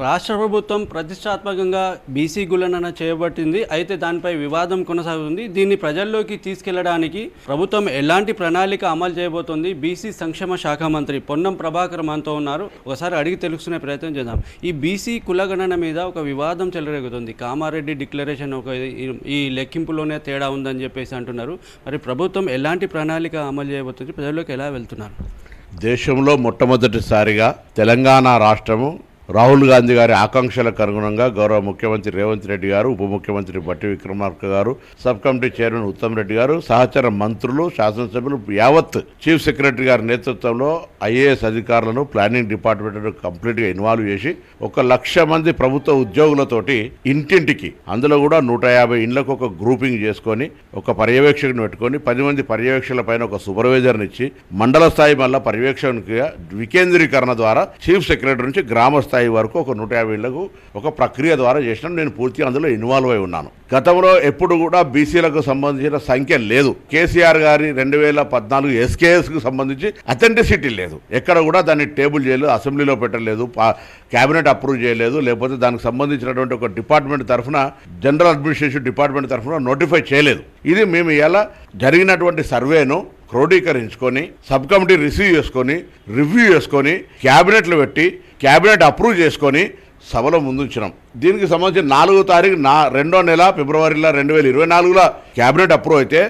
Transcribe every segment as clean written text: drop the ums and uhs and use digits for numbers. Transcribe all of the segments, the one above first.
రాష్ట్ర ప్రభుత్వం ప్రతిష్టాత్మకంగా బీసీ గులనన చేయబట్టింది. అయితే దానిపై వివాదం కొనసాగుతుంది. దీన్ని ప్రజల్లోకి తీసుకెళ్లడానికి ప్రభుత్వం ఎలాంటి ప్రణాళిక అమలు చేయబోతోంది? బీసీ సంక్షేమ శాఖ మంత్రి పొన్నం ప్రభాకర్ మనతో ఉన్నారు. ఒకసారి అడిగి తెలుసుకునే ప్రయత్నం చేద్దాం. ఈ బీసీ కులగణన మీద ఒక వివాదం చెలరేగుతుంది. కామారెడ్డి డిక్లరేషన్ ఈ లెక్కింపులోనే తేడా ఉందని చెప్పేసి అంటున్నారు. మరి ప్రభుత్వం ఎలాంటి ప్రణాళిక అమలు చేయబోతుంది? ప్రజల్లోకి ఎలా వెళ్తున్నారు? దేశంలో మొట్టమొదటిసారిగా తెలంగాణ రాష్ట్రము రాహుల్ గాంధీ గారి ఆకాంక్షలకు అనుగుణంగా గౌరవ ముఖ్యమంత్రి రేవంత్ రెడ్డి గారు, ఉప ముఖ్యమంత్రి బట్టి విక్రమార్క గారు, sub committee chairman Uttam Reddy గారు, సహచర మంత్రులు, శాసనసభ్యులు, యావత్ చీఫ్ సెక్రటరీ గారి నేతృత్వంలో ఐఏఎస్ అధికారులను ప్లానింగ్ డిపార్ట్మెంట్ కంప్లీట్గా ఇన్వాల్వ్ చేసి 1,00,000 మంది ప్రభుత్వ ఉద్యోగులతోటి ఇంటింటికి, అందులో కూడా 150 ఇండ్లకు ఒక గ్రూపింగ్ చేసుకొని ఒక పర్యవేక్షకుని పెట్టుకొని 10 మంది పర్యవేక్షకుల పైన ఒక సూపర్వైజర్ని ఇచ్చి మండల స్థాయి మళ్ళీ పర్యవేక్షణకి వికేంద్రీకరణ ద్వారా చీఫ్ సెక్రటరీ నుంచి గ్రామ స్థాయి వరకు ఒక 150 ఇళ్లకు ఒక ప్రక్రియ ద్వారా చేసినాం. నేను పూర్తిగా అందులో ఇన్వాల్వ్ అయి ఉన్నాను. గతంలో ఎప్పుడు కూడా బీసీలకు సంబంధించిన సంఖ్య లేదు. కేసీఆర్ గారి 2014 ఎస్కేఎస్కు సంబంధించి అథెంటిసిటీ లేదు. ఎక్కడ కూడా దాన్ని టేబుల్ చేయలేదు, అసెంబ్లీలో పెట్టలేదు, క్యాబినెట్ అప్రూవ్ చేయలేదు, లేకపోతే దానికి సంబంధించినటువంటి ఒక డిపార్ట్మెంట్ తరఫున, జనరల్ అడ్మినిస్ట్రేషన్ డిపార్ట్మెంట్ తరఫున నోటిఫై చేయలేదు. ఇది మేము ఇలా జరిగినటువంటి సర్వేను క్రోడీకరించుకొని సబ్ కమిటీ రిసీవ్ చేసుకొని రివ్యూ చేసుకొని క్యాబినెట్లు పెట్టి క్యాబినెట్ అప్రూవ్ చేసుకొని సభలో ముందుంచినాం. దీనికి సంబంధించి 4వ తారీఖు 2వ నెల ఫిబ్రవరిలో 2024లో క్యాబినెట్ అప్రూవ్ అయితే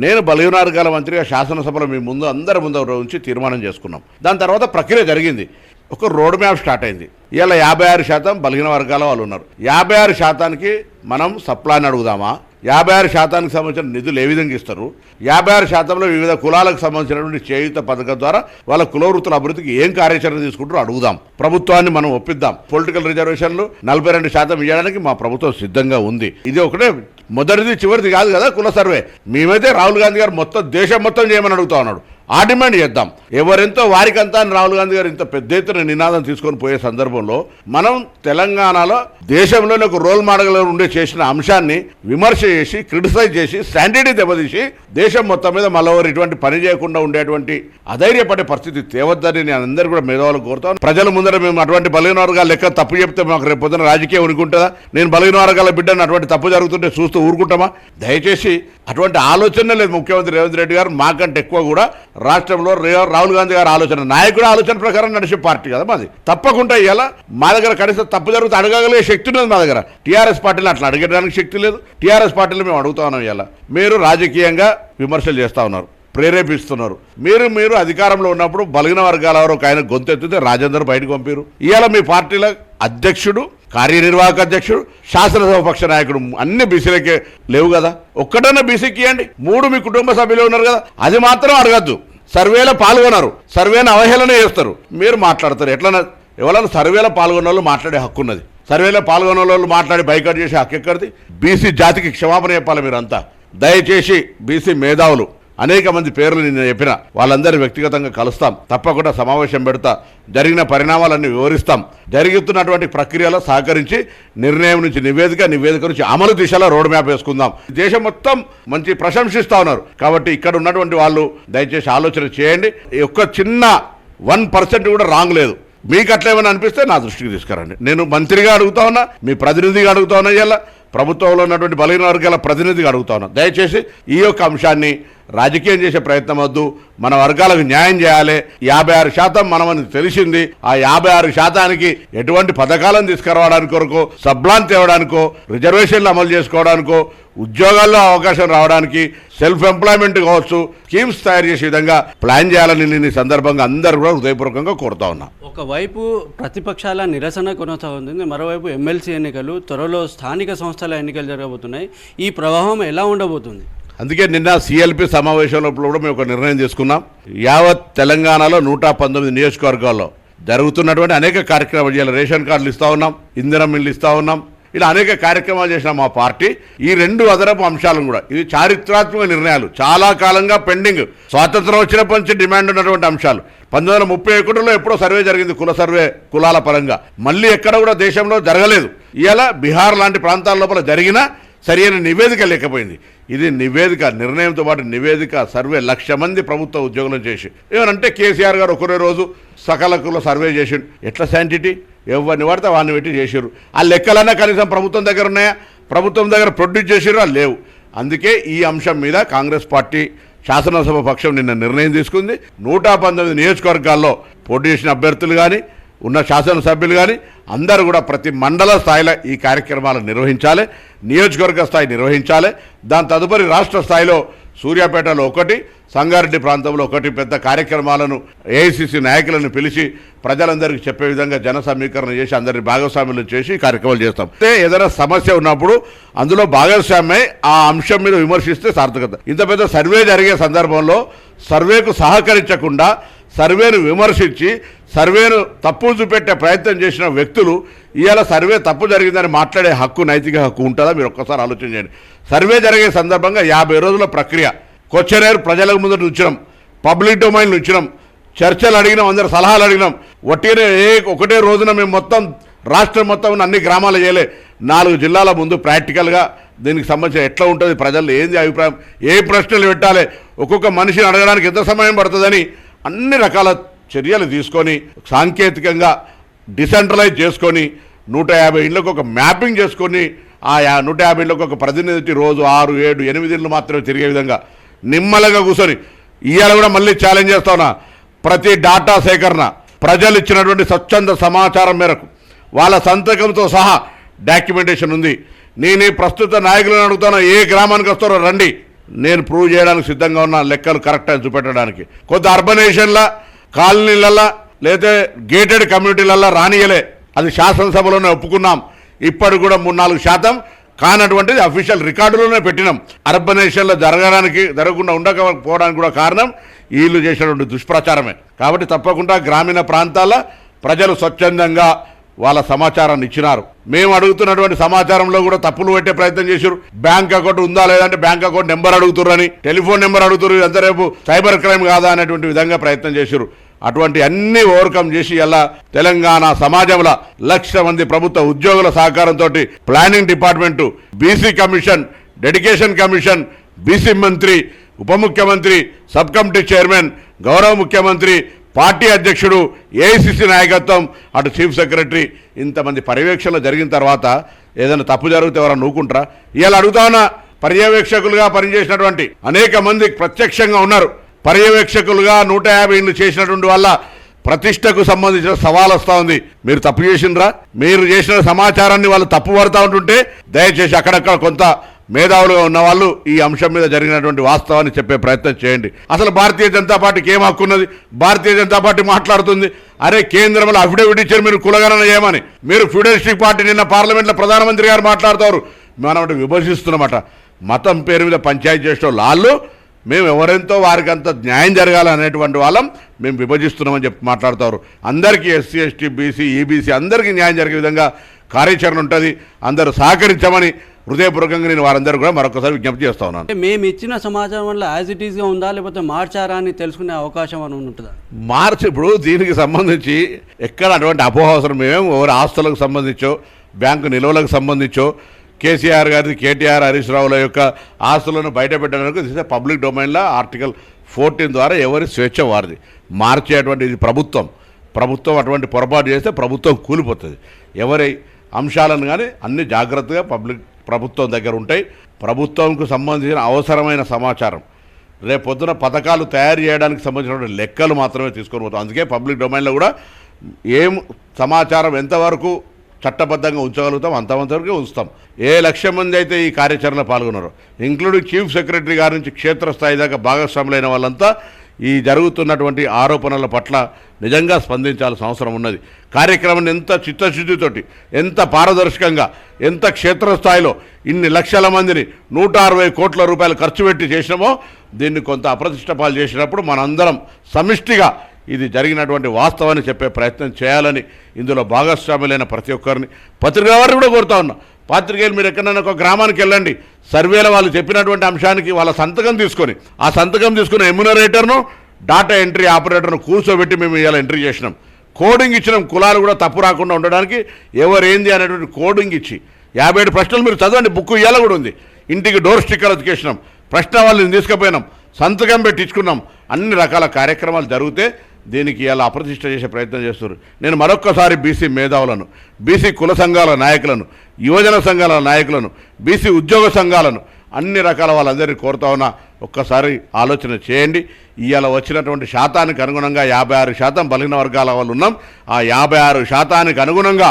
నేను బలహీన వర్గాల మంత్రిగా శాసనసభలో మీ ముందు అందరి ముందు ఉంచి తీర్మానం చేసుకున్నాం. దాని తర్వాత ప్రక్రియ జరిగింది. ఒక రోడ్ మ్యాప్ స్టార్ట్ అయింది. ఇలా 56% బలహీన వర్గాల వాళ్ళు ఉన్నారు. 56%కి మనం సప్లాన్ అడుగుదామా? 56%కి సంబంధించిన నిధులు ఏ విధంగా ఇస్తారు? 56%లో వివిధ కులాలకు సంబంధించినటువంటి చేయూత పథకం ద్వారా వాళ్ళ కుల వృత్తుల అభివృద్ధికి ఏం కార్యాచరణ తీసుకుంటారో అడుగుదాం. ప్రభుత్వాన్ని మనం ఒప్పిద్దాం. పొలిటికల్ రిజర్వేషన్లు 42% ఇవ్వడానికి మా ప్రభుత్వం సిద్ధంగా ఉంది. ఇది ఒకటే మొదటిది చివరిది కాదు కదా కుల సర్వే. మేమైతే రాహుల్ గాంధీ గారు దేశం మొత్తం చేయమని అడుగుతా ఉన్నాడు. ఆ డిమాండ్ చేద్దాం. ఎవరెంతో వారికంతా అని రాహుల్ గాంధీ గారు ఇంత పెద్ద ఎత్తున నినాదం తీసుకొని పోయే సందర్భంలో మనం తెలంగాణలో దేశంలోనే ఒక రోల్ మోడల్గా ఉండే చేసిన అంశాన్ని విమర్శ చేసి, క్రిటిసైజ్ చేసి, స్టాండర్డీ దెబ్బతీసి దేశం మొత్తం మీద మళ్ళీ ఇటువంటి పని చేయకుండా ఉండేటువంటి అధైర్యపడే పరిస్థితి తేవద్దని నేను అందరూ కూడా మేధావులు కోరుతాను. ప్రజల ముందర మేము అటువంటి బలహీన వర్గాల లెక్క తప్పు చెప్తే మాకు రేపు పొద్దున రాజకీయం ఉనికుంటుందా? నేను బలహీన వర్గాల బిడ్డను అటువంటి తప్పు జరుగుతుంటే చూస్తూ ఊరుకుంటామా? దయచేసి అటువంటి ఆలోచన లేదు ముఖ్యమంత్రి రేవంత్ రెడ్డి గారు. మాకంటే ఎక్కువ కూడా రాష్ట్రంలో రాహుల్ గాంధీ గారి ఆలోచన, నాయకుడు ఆలోచన ప్రకారం నడిచే పార్టీ కదా మాది. తప్పకుండా ఇలా మా దగ్గర కనీసం తప్పు జరిగితే అడగగలిగే శక్తి ఉన్నది మా దగ్గర. టీఆర్ఎస్ పార్టీలో అట్లా అడగడానికి శక్తి లేదు. టీఆర్ఎస్ పార్టీలో మేము అడుగుతా ఉన్నాం. ఇలా మీరు రాజకీయంగా విమర్శలు చేస్తూ ఉన్నారు, ప్రేరేపిస్తున్నారు. మీరు అధికారంలో ఉన్నప్పుడు బలహీన వర్గాల వారు ఒక ఆయన గొంతెత్తితే రాజేందర్ బయటకు పంపారు. ఇవాళ మీ పార్టీలో అధ్యక్షుడు, కార్యనిర్వాహక అధ్యక్షుడు, శాసనసభ పక్ష నాయకుడు అన్ని బీసీలకే లేవు కదా. ఒక్కటన్నా బీసీకి ఇవ్వండి. 3 మీ కుటుంబ సభ్యులు ఉన్నారు కదా, అది మాత్రం అడగద్దు. సర్వేలో పాల్గొన్నారు, సర్వేను అవహేళన చేస్తారు, మీరు మాట్లాడతారు. ఎట్లన్నా ఎవరైనా సర్వేలో పాల్గొన్న వాళ్ళు మాట్లాడే హక్కు ఉన్నది. సర్వేలో పాల్గొన్న వాళ్ళు మాట్లాడి బైకాట్ చేసే హక్కు ఎక్కడిది? బీసీ జాతికి క్షమాపణ చెప్పాలి మీరంతా. దయచేసి బీసీ మేధావులు అనేక మంది పేర్లు నేను చెప్పిన వాళ్ళందరూ వ్యక్తిగతంగా కలుస్తాం. తప్పకుండా సమావేశం పెడతా. జరిగిన పరిణామాలన్నీ వివరిస్తాం. జరుగుతున్నటువంటి ప్రక్రియలో సహకరించి నిర్ణయం నుంచి నివేదిక నుంచి అమలు దిశలో రోడ్ మ్యాప్ వేసుకుందాం. దేశం మొత్తం మంచి ప్రశంసిస్తూ ఉన్నారు. కాబట్టి ఇక్కడ ఉన్నటువంటి వాళ్ళు దయచేసి ఆలోచన చేయండి. ఒక్క చిన్న 1% కూడా రాంగ్ లేదు. మీకు అట్లా ఏమైనా అనిపిస్తే నా దృష్టికి తీసుకురండి. నేను మంత్రిగా అడుగుతా ఉన్నా, మీ ప్రతినిధిగా అడుగుతా ఉన్నా, ఇలా ప్రభుత్వంలో ఉన్నటువంటి బలహీన వర్గాల ప్రతినిధిగా అడుగుతా ఉన్నా. దయచేసి ఈ యొక్క అంశాన్ని రాజకీయం చేసే ప్రయత్నం వద్దు. మన వర్గాలకు న్యాయం చేయాలి. 56% మనమని తెలిసింది. ఆ 56%కి ఎటువంటి పథకాలను తీసుకురావడానికి కొరకు, సబ్లాన్ తేవడానికో, రిజర్వేషన్లు అమలు చేసుకోవడానికో, ఉద్యోగాల్లో అవకాశం రావడానికి, సెల్ఫ్ ఎంప్లాయ్మెంట్ కావచ్చు, స్కీమ్స్ తయారు చేసే విధంగా ప్లాన్ చేయాలని నేను ఈ సందర్భంగా అందరూ కూడా హృదయపూర్వకంగా కోరుతా ఉన్నా. ఒకవైపు ప్రతిపక్షాల నిరసన కొనసాగుతుంది, మరోవైపు ఎమ్మెల్సీ ఎన్నికలు, త్వరలో స్థానిక సంస్థల ఎన్నికలు జరగబోతున్నాయి. ఈ ప్రవాహం ఎలా ఉండబోతుంది? అందుకే నిన్న సిఎల్పి సమావేశంలో కూడా మేము ఒక నిర్ణయం తీసుకున్నాం. యావత్ తెలంగాణలో 119 నియోజకవర్గాల్లో జరుగుతున్నటువంటి అనేక కార్యక్రమాలు చేయాలి. రేషన్ కార్డులు ఇస్తూ ఉన్నాం, ఇంధనం ఇళ్ళు ఇస్తూ ఉన్నాం. ఇలా అనేక కార్యక్రమాలు చేసిన మా పార్టీ ఈ 2 అదనపు అంశాలను కూడా, ఇది చారిత్రాత్మక నిర్ణయాలు, చాలా కాలంగా పెండింగ్, స్వాతంత్రం వచ్చినప్పటి నుంచి డిమాండ్ ఉన్నటువంటి అంశాలు. 1931లో ఎప్పుడో సర్వే జరిగింది, కుల సర్వే, కులాల పరంగా. మళ్ళీ ఎక్కడ కూడా దేశంలో జరగలేదు. ఇలా బీహార్ లాంటి ప్రాంతాల లోపల జరిగినా సరైన నివేదిక లేకపోయింది. ఇది నివేదిక, నిర్ణయంతో పాటు నివేదిక, సర్వే 1,00,000 మంది ప్రభుత్వ ఉద్యోగులను చేసి ఏమనంటే కేసీఆర్ గారు ఒకరే రోజు సకల కుల సర్వే చేసి ఎట్లా శాంటిటీ? ఎవరిని పడితే వాడిని పెట్టి చేసారు. ఆ లెక్కలన్నా కనీసం ప్రభుత్వం దగ్గర ఉన్నాయా? ప్రభుత్వం దగ్గర ప్రొడ్యూస్ చేసారు అది లేవు. అందుకే ఈ అంశం మీద కాంగ్రెస్ పార్టీ శాసనసభ పక్షం నిన్న నిర్ణయం తీసుకుంది. 119 నియోజకవర్గాల్లో పోటీ చేసిన అభ్యర్థులు కానీ ఉన్న శాసనసభ్యులు కానీ అందరూ కూడా ప్రతి మండల స్థాయిలో ఈ కార్యక్రమాలు నిర్వహించాలి, నియోజకవర్గ స్థాయి నిర్వహించాలి. దాని తదుపరి రాష్ట్ర స్థాయిలో సూర్యాపేటలో ఒకటి, సంగారెడ్డి ప్రాంతంలో ఒకటి పెద్ద కార్యక్రమాలను ఏఐసిసి నాయకులను పిలిచి ప్రజలందరికీ చెప్పే విధంగా జన సమీకరణ చేసి అందరినీ భాగస్వామ్యులు చేసి కార్యక్రమాలు చేస్తాం. ఏదైనా సమస్య ఉన్నప్పుడు అందులో భాగస్వామ్యమై ఆ అంశం మీద విమర్శిస్తే సార్థకత. ఇంత పెద్ద సర్వే జరిగే సందర్భంలో సర్వేకు సహకరించకుండా సర్వేను విమర్శించి సర్వేను తప్పులు చూపెట్టే ప్రయత్నం చేసిన వ్యక్తులు ఇవాళ సర్వే తప్పు జరిగిందని మాట్లాడే హక్కు, నైతిక హక్కు ఉంటుందా? మీరు ఒక్కసారి ఆలోచన చేయండి. సర్వే జరిగే సందర్భంగా 50 రోజుల ప్రక్రియ, క్వశ్చనర్ ప్రజలకు ముందట ఉంచినాం, పబ్లిక్ డొమైన్లు ఉంచినాం, చర్చలు అడిగినాం, అందరు సలహాలు అడిగినాం. ఒకటే రోజున మేము మొత్తం రాష్ట్రం మొత్తం అన్ని గ్రామాలు చేయలే, 4 జిల్లాల ముందు ప్రాక్టికల్గా దీనికి సంబంధించి ఎట్లా ఉంటుంది, ప్రజల్లో ఏంది అభిప్రాయం, ఏ ప్రశ్నలు పెట్టాలి, ఒక్కొక్క మనిషిని అడగడానికి ఎంత సమయం పడుతుందని అన్ని రకాల చర్యలు తీసుకొని సాంకేతికంగా డిసెంట్రలైజ్ చేసుకొని 150 ఇళ్లకు ఒక మ్యాపింగ్ చేసుకొని ఆ 150 ఇళ్లకు ఒక ప్రతినిధి రోజు 6, 7, 8 ఇళ్ళు మాత్రమే తిరిగే విధంగా నిమ్మలంగా కూర్చొని ఇవాళ కూడా మళ్ళీ ఛాలెంజ్ చేస్తున్నా. ప్రతి డాటా సేకరణ ప్రజలు ఇచ్చినటువంటి స్వచ్ఛంద సమాచారం మేరకు వాళ్ళ సంతకంతో సహా డాక్యుమెంటేషన్ ఉంది. నేను ప్రస్తుత నాయకులను అడుగుతాను, ఏ గ్రామానికి వస్తారో రండి, నేను ప్రూవ్ చేయడానికి సిద్ధంగా ఉన్న లెక్కలు కరెక్ట్ అని చూపెట్టడానికి. కొంత అర్బనైజేషన్ల కాలనీలల్లా లేదా గేటెడ్ కమ్యూనిటీలల్లా రానియలే, అది శాసనసభలోనే ఒప్పుకున్నాం. ఇప్పటికి కూడా 3-4 శాతం కానటువంటిది అఫీషియల్ రికార్డులోనే పెట్టినాం. అర్బనైజేషన్లో జరగకుండా ఉండకపోవడానికి కూడా కారణం వీళ్ళు చేసినటువంటి దుష్ప్రచారమే. కాబట్టి తప్పకుండా గ్రామీణ ప్రాంతాల ప్రజలు స్వచ్ఛందంగా వాళ్ళ సమాచారాన్ని ఇచ్చినారు. మేము అడుగుతున్నటువంటి సమాచారంలో కూడా తప్పులు పెట్టే ప్రయత్నం చేశారు. బ్యాంక్ అకౌంట్ ఉందా లేదంటే బ్యాంక్ అకౌంట్ నెంబర్ అడుగుతుర్రని, టెలిఫోన్ నెంబర్ అడుగుతున్నారు, ఎంత రేపు సైబర్ క్రైమ్ కాదా అనేటువంటి విధంగా ప్రయత్నం చేశారు. అటువంటి అన్ని ఓవర్కమ్ చేసి ఇలా తెలంగాణ సమాజంలో 1,00,000 మంది ప్రభుత్వ ఉద్యోగుల సహకారంతో planning department, BC commission, dedication commission, BC మంత్రి, ఉప ముఖ్యమంత్రి, సబ్ కమిటీ చైర్మన్, గౌరవ ముఖ్యమంత్రి, పార్టీ అధ్యక్షుడు, ఏఐసిసి నాయకత్వం, అటు చీఫ్ సెక్రటరీ, ఇంతమంది పర్యవేక్షణలు జరిగిన తర్వాత ఏదైనా తప్పు జరిగితే ఎవరైనా నూకుంటారా? ఇవాళ అడుగుతామన్నా, పర్యవేక్షకులుగా పనిచేసినటువంటి అనేక మంది ప్రత్యక్షంగా ఉన్నారు. పర్యవేక్షకులుగా 150 ఇళ్ళు చేసినటువంటి వల్ల ప్రతిష్టకు సంబంధించిన సవాల్ వస్తూ ఉంది. మీరు తప్పు చేసినరా? మీరు చేసిన సమాచారాన్ని వాళ్ళు తప్పు పడుతూ ఉంటుంటే దయచేసి అక్కడక్కడ కొంత మేధావులుగా ఉన్న వాళ్ళు ఈ అంశం మీద జరిగినటువంటి వాస్తవాన్ని చెప్పే ప్రయత్నం చేయండి. అసలు భారతీయ జనతా పార్టీకి ఏం హక్కు ఉన్నది? భారతీయ జనతా పార్టీ మాట్లాడుతుంది, అరే కేంద్రంలో అఫిడవిట్ ఇచ్చారు మీరు కులగణన చేయమని. మీరు ఫ్యూడలిస్టిక్ పార్టీ నిన్న పార్లమెంట్లో ప్రధానమంత్రి గారు మాట్లాడతారు, మనం విభజిస్తున్నమాట. మతం పేరు మీద పంచాయతీ చేసిన వాళ్ళు మేము ఎవరెంతో వారికి అంత న్యాయం జరగాలనేటువంటి వాళ్ళం మేము విభజిస్తున్నామని చెప్పి మాట్లాడతారు. అందరికీ ఎస్సీ, ఎస్టీ, బీసీ, ఈబీసీ అందరికీ న్యాయం జరిగే విధంగా కార్యాచరణ ఉంటుంది. అందరూ సహకరించమని హృదయపూర్వకంగా నేను వారందరూ కూడా మరొకసారి విజ్ఞప్తి చేస్తా ఉన్నాను. మేము ఇచ్చిన సమాచారం వల్ల యాజ్ ఇట్ ఈస్గా ఉందా లేకపోతే మార్చారా అని తెలుసుకునే అవకాశం అని ఉంటుందా? ఇప్పుడు దీనికి సంబంధించి ఎక్కడ అటువంటి అపోహ అవసరం. మేము ఎవరి ఆస్తులకు సంబంధించో బ్యాంకు నిల్వలకు సంబంధించో కేసీఆర్ గారి, కేటీఆర్, హరీష్ రావుల యొక్క ఆస్తులను బయట పెట్టడానికి దిస్ ఇస్ పబ్లిక్ డొమైన్లో ఆర్టికల్ 14 ద్వారా ఎవరి స్వేచ్ఛ వారిది. మార్చేటువంటి ఇది ప్రభుత్వం అటువంటి పొరపాటు చేస్తే ప్రభుత్వం కూలిపోతుంది. ఎవరి అంశాలను కానీ అన్ని జాగ్రత్తగా ప్రభుత్వం దగ్గర ఉంటాయి. ప్రభుత్వంకు సంబంధించిన అవసరమైన సమాచారం రేపొద్దున పథకాలు తయారు చేయడానికి సంబంధించినటువంటి లెక్కలు మాత్రమే తీసుకొని పోతాం. అందుకే పబ్లిక్ డొమైన్లో కూడా ఏం సమాచారం ఎంతవరకు చట్టబద్ధంగా ఉంచగలుగుతాం అంతవరకే ఉంచుతాం. 1,00,000 మంది అయితే ఈ కార్యాచరణలో పాల్గొన్నారు, ఇంక్లూడింగ్ చీఫ్ సెక్రటరీ గారి నుంచి క్షేత్రస్థాయి దాకా భాగస్వాములైన వాళ్ళంతా ఈ జరుగుతున్నటువంటి ఆరోపణల పట్ల నిజంగా స్పందించాల్సిన అవసరం ఉన్నది. కార్యక్రమాన్ని ఎంత చిత్తశుద్ధితోటి, ఎంత పారదర్శకంగా, ఎంత క్షేత్రస్థాయిలో ఇన్ని లక్షల మందిని 160 కోట్ల రూపాయలు ఖర్చు పెట్టి చేసినామో దీన్ని కొంత అప్రతిష్ట పాలు చేసినప్పుడు మనందరం సమిష్టిగా ఇది జరిగినటువంటి వాస్తవాన్ని చెప్పే ప్రయత్నం చేయాలని ఇందులో భాగస్వాములైన ప్రతి ఒక్కరిని పత్రికా వారిని కూడా కోరుతా ఉన్నా. పాత్రికేయులు మీరు ఎక్కడైనా ఒక గ్రామానికి వెళ్ళండి, సర్వేలో వాళ్ళు చెప్పినటువంటి అంశానికి వాళ్ళ సంతకం తీసుకొని ఆ సంతకం తీసుకున్న ఎమ్యునరేటర్ను, డాటా ఎంట్రీ ఆపరేటర్ను కూర్చోబెట్టి మేము ఇలా ఎంట్రీ చేసినాం. కోడింగ్ ఇచ్చినాం, కులాలు కూడా తప్పు రాకుండా ఉండడానికి ఎవరేంది అనేటువంటి కోడింగ్ ఇచ్చి 57 ప్రశ్నలు మీరు చదవండి, బుక్ ఇయ్యాల కూడా ఉంది. ఇంటికి డోర్ స్టిక్కర్ అతికేసినాం, ప్రశ్న వాళ్ళని తీసుకుపోయినాం, సంతకం పెట్టించుకున్నాం. అన్ని రకాల కార్యక్రమాలు జరిగితే దీనికి ఇలా అప్రతిష్ట చేసే ప్రయత్నం చేస్తున్నారు. నేను మరొక్కసారి బీసీ మేధావులను, బీసీ కుల సంఘాల నాయకులను, యువజన సంఘాల నాయకులను, బీసీ ఉద్యోగ సంఘాలను, అన్ని రకాల వాళ్ళందరినీ కోరుతా ఉన్నా, ఒక్కసారి ఆలోచన చేయండి. ఇవాళ వచ్చినటువంటి శాతానికి అనుగుణంగా 56% బలహీన వర్గాల వాళ్ళు ఉన్నాం. ఆ 56% అనుగుణంగా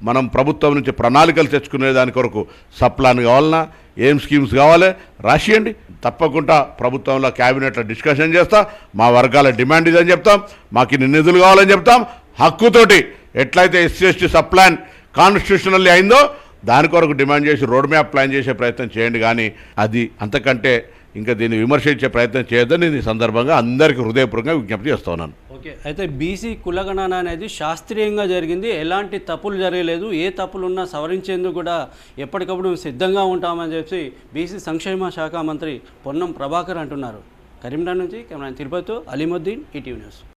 మనం ప్రభుత్వం నుంచి ప్రణాళికలు తెచ్చుకునే దాని కొరకు సప్లాన్ కావాలన్నా, ఏం స్కీమ్స్ కావాలి రాసియండి. తప్పకుండా ప్రభుత్వంలో క్యాబినెట్లో డిస్కషన్ చేస్తాం. మా వర్గాల డిమాండ్ ఇదని చెప్తాం. మాకు ఇన్ని నిధులు కావాలని చెప్తాం. హక్కుతోటి ఎట్లయితే SC/ST సప్లాన్ కాన్స్టిట్యూషనల్లీ అయిందో దాని కొరకు డిమాండ్ చేసి రోడ్ మ్యాప్ ప్లాన్ చేసే ప్రయత్నం చేయండి. కానీ అది అంతకంటే ఇంకా దీన్ని విమర్శించే ప్రయత్నం చేయొద్దని ఈ సందర్భంగా అందరికీ హృదయపూర్వకంగా విజ్ఞప్తి చేస్తూ ఉన్నాను. ఓకే, అయితే బీసీ కులగణన అనేది శాస్త్రీయంగా జరిగింది, ఎలాంటి తప్పులు జరగలేదు. ఏ తప్పులు ఉన్నా సవరించేందుకు కూడా ఎప్పటికప్పుడు సిద్ధంగా ఉంటామని చెప్పి బీసీ సంక్షేమ శాఖ మంత్రి పొన్నం ప్రభాకర్ అంటున్నారు. కరీంనగర్ నుంచి కెమెరా తిరుపతితో అలీముద్దీన్, ఈటీవీ న్యూస్.